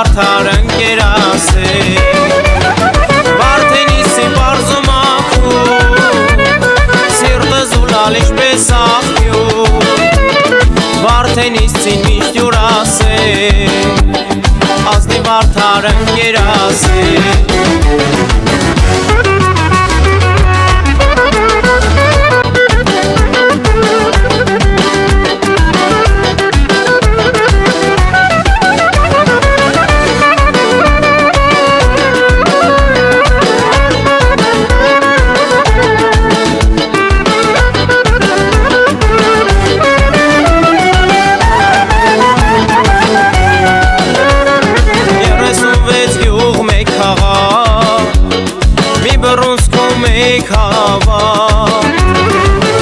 վարդար ընկերաս է Վարդենիսի բարձում ախու Սիրտը զուլալ ինչպես աղբյու Վարդենիսին միշտ յուրաս է Ազնի վարդար ընկերաս է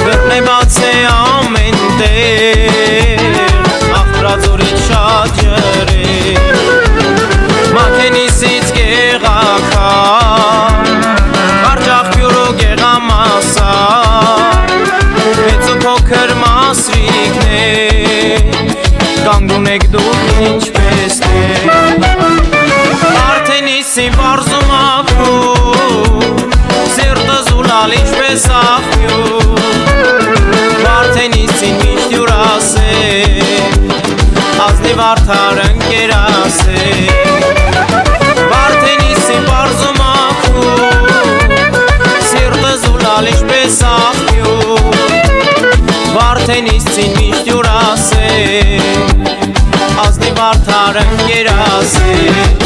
Բրն է բաց է ամեն տեղ Աղտրածորից շատ ջրեր Մաքենիսից գեղաքար Արջաղբյուրու գեղամասա Մեծ ու փոքր մասրիկներ Կանգուն եք դուք ինչպես տեղ Վարդենիսի բարձում աղբյու Սիրտը զուլալ ինչպես աղբյու Վարդենիսին միշտ յուրաս է Ազնի վարդար ընկերաս է Վարդենիսի բարձում աղբյու Սիրտը զուլալ ինչպես աղբյու Վարդենիսին միշտ յուրաս է Ազնի վարդար ընկերաս է